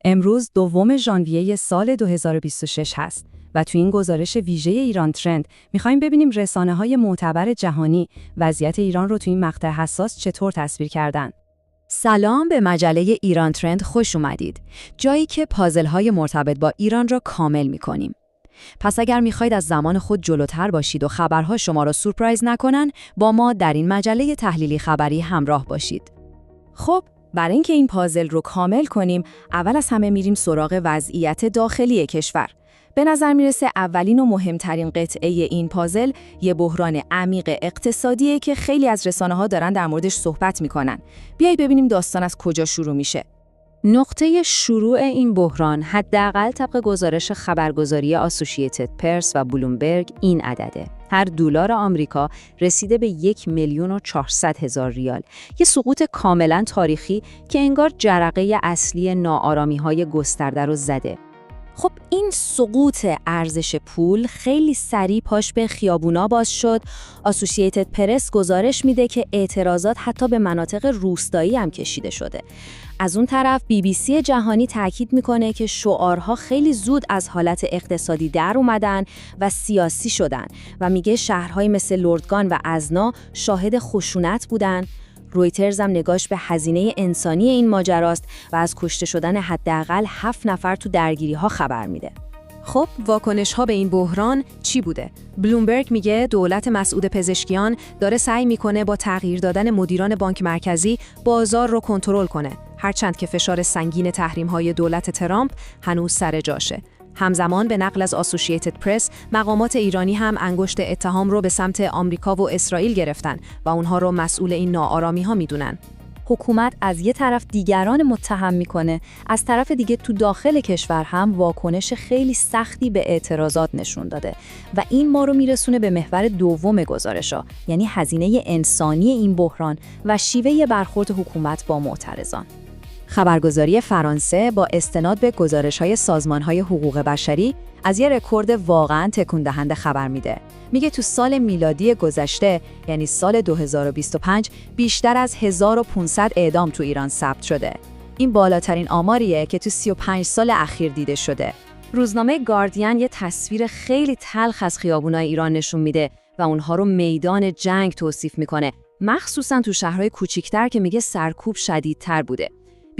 امروز دوم ژانویه سال 2026 هست و تو این گزارش ویژه ایران ترند می‌خوایم ببینیم رسانه‌های معتبر جهانی وضعیت ایران رو تو این مقطع حساس چطور تصویر کردن. سلام، به مجله ایران ترند خوش اومدید. جایی که پازل‌های مرتبط با ایران را کامل می‌کنیم. پس اگر می‌خواید از زمان خود جلوتر باشید و خبرها شما را سورپرایز نکنن، با ما در این مجله تحلیلی خبری همراه باشید. خب، برای اینکه این پازل رو کامل کنیم، اول از همه میریم سراغ وضعیت داخلی کشور. به نظر میرسه اولین و مهمترین قطعه این پازل یه بحران عمیق اقتصادیه که خیلی از رسانه‌ها دارن در موردش صحبت میکنن. بیایید ببینیم داستان از کجا شروع میشه. نقطه شروع این بحران حداقل طبق گزارش خبرگزاری آسوشییتد پرس و بلومبرگ این عدده. هر دلار آمریکا رسیده به 1,400,000 ریال. یه سقوط کاملا تاریخی که انگار جرقه اصلی ناآرامی‌های گسترده رو زده. خب این سقوط ارزش پول خیلی سریع پاش به خیابونا باز شد. آسوشییتد پرس گزارش میده که اعتراضات حتی به مناطق روستایی هم کشیده شده. از اون طرف BBC جهانی تاکید میکنه که شعارها خیلی زود از حالت اقتصادی در اومدن و سیاسی شدن و میگه شهرهای مثل لردگان و ازنا شاهد خشونت بودن. رویترز هم نگاش به هزینه انسانی این ماجراست و از کشته شدن حداقل 7 نفر تو درگیری‌ها خبر میده. خب واکنش‌ها به این بحران چی بوده؟ بلومبرگ میگه دولت مسعود پزشکیان داره سعی میکنه با تغییر دادن مدیران بانک مرکزی بازار رو کنترل کنه، هرچند که فشار سنگین تحریم‌های دولت ترامپ هنوز سر جاشه. همزمان به نقل از آسوشییتد پرس، مقامات ایرانی هم انگشت اتهام رو به سمت آمریکا و اسرائیل گرفتن و اونها رو مسئول این ناآرامی‌ها میدونن. حکومت از یه طرف دیگران متهم میکنه، از طرف دیگه تو داخل کشور هم واکنش خیلی سختی به اعتراضات نشون داده و این ما رو میرسونه به محور دوم گزارش‌ها، یعنی هزینه انسانی این بحران و شیوه برخورد حکومت با معترضان. خبرگزاری فرانسه با استناد به گزارش‌های سازمان‌های حقوق بشری از یه رکورد واقعاً تکون دهنده خبر میده. میگه تو سال میلادی گذشته، یعنی سال 2025، بیشتر از 1500 اعدام تو ایران ثبت شده. این بالاترین آماریه که تو 35 سال اخیر دیده شده. روزنامه گاردین یه تصویر خیلی تلخ از خیابونای ایران نشون میده و اونها رو میدان جنگ توصیف میکنه، مخصوصاً تو شهرهای کوچیک‌تر که میگه سرکوب شدیدتر بوده.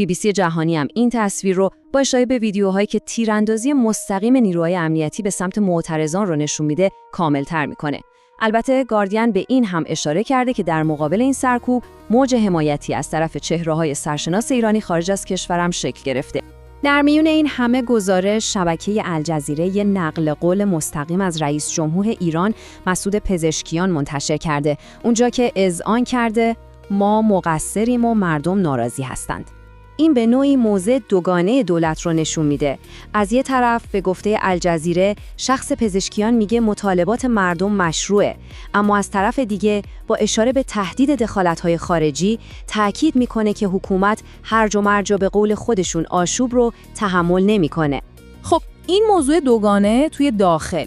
BBC جهانی هم این تصویر رو با اشاره به ویدیوهایی که تیراندازی مستقیم نیروهای امنیتی به سمت معترضان رو نشون میده کاملتر میکنه. البته گاردین به این هم اشاره کرده که در مقابل این سرکوب موج حمایتی از طرف چهره‌های سرشناس ایرانی خارج از کشورم شکل گرفته. در میون این همه گزارش، شبکه الجزیره یه نقل قول مستقیم از رئیس جمهور ایران مسعود پزشکیان منتشر کرده، اونجا که اذعان کرده ما مقصریم و مردم ناراضی هستند. این به نوعی موضع دوگانه دولت رو نشون میده. از یه طرف به گفته الجزیره شخص پزشکیان میگه مطالبات مردم مشروعه، اما از طرف دیگه با اشاره به تهدید دخالت‌های خارجی تأکید میکنه که حکومت هرج و مرج به قول خودشون آشوب رو تحمل نمیکنه. خب این موضوع دوگانه توی داخل،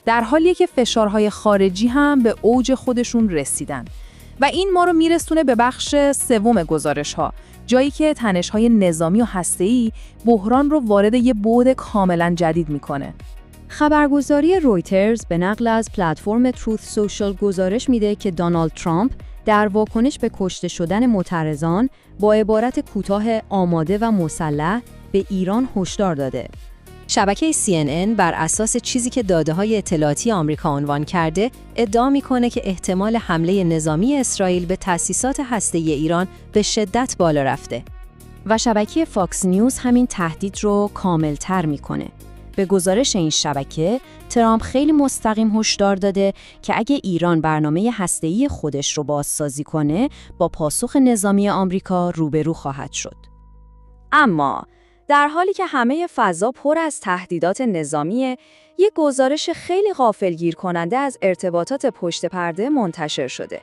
در حالیه که فشارهای خارجی هم به اوج خودشون رسیدن و این ما رو میرسونه به بخش سوم گزارش‌ها، جایی که تنش‌های نظامی و هسته‌ای بحران رو وارد یه بعد کاملاً جدید میکنه. خبرگزاری رویترز به نقل از پلتفرم تروث سوشال گزارش میده که دونالد ترامپ در واکنش به کشته شدن معترضان با عبارت کوتاه آماده و مسلح به ایران هشدار داده. شبکه CNN بر اساس چیزی که داده‌های اطلاعاتی آمریکا عنوان کرده، ادعا می‌کنه که احتمال حمله نظامی اسرائیل به تأسیسات هسته‌ای ایران به شدت بالا رفته. و شبکه فاکس نیوز همین تهدید رو کامل‌تر می‌کنه. به گزارش این شبکه، ترامپ خیلی مستقیم هشدار داده که اگه ایران برنامه هسته‌ای خودش رو بازسازی کنه، با پاسخ نظامی آمریکا روبرو خواهد شد. اما در حالی که همه فضا پر از تهدیدات نظامیه، یک گزارش خیلی غافلگیر کننده از ارتباطات پشت پرده منتشر شده.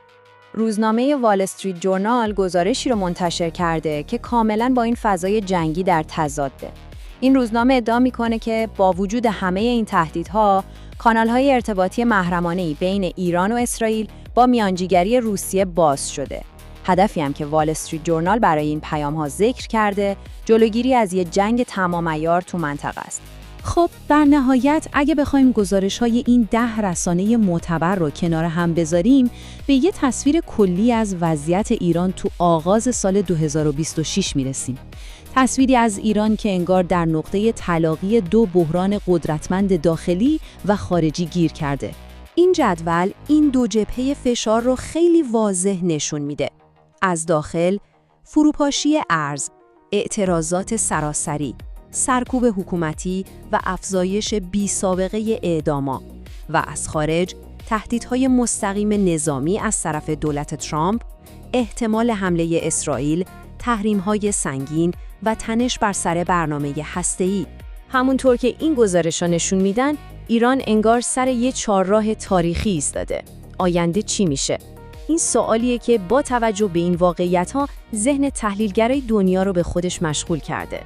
روزنامه وال استریت جورنال گزارشی رو منتشر کرده که کاملاً با این فضای جنگی در تضاده. این روزنامه ادعا میکنه که با وجود همه این تهدیدها، کانال‌های ارتباطی محرمانه‌ای بین ایران و اسرائیل با میانجیگری روسیه باز شده. هدفی هم که وال استریت جورنال برای این پیام‌ها ذکر کرده، جلوگیری از یه جنگ تمام عیار تو منطقه است. خب در نهایت اگه بخوایم گزارش‌های این 10 رسانه معتبر رو کنار هم بذاریم، به یه تصویر کلی از وضعیت ایران تو آغاز سال 2026 میرسیم. تصویری از ایران که انگار در نقطه تلاقی دو بحران قدرتمند داخلی و خارجی گیر کرده. این جدول این دو جبهه فشار رو خیلی واضح نشون میده. از داخل، فروپاشی ارز، اعتراضات سراسری، سرکوب حکومتی و افزایش بی‌سابقه اعدام‌ها، و از خارج، تهدیدهای مستقیم نظامی از طرف دولت ترامپ، احتمال حمله اسرائیل، تحریم‌های سنگین و تنش بر سر برنامه هسته‌ای. همونطور که این گزارش‌ها نشون میدن، ایران انگار سر یه چهارراه تاریخی ایستاده. آینده چی میشه؟ این سوالیه که با توجه به این واقعیت‌ها ذهن تحلیلگرای دنیا رو به خودش مشغول کرده.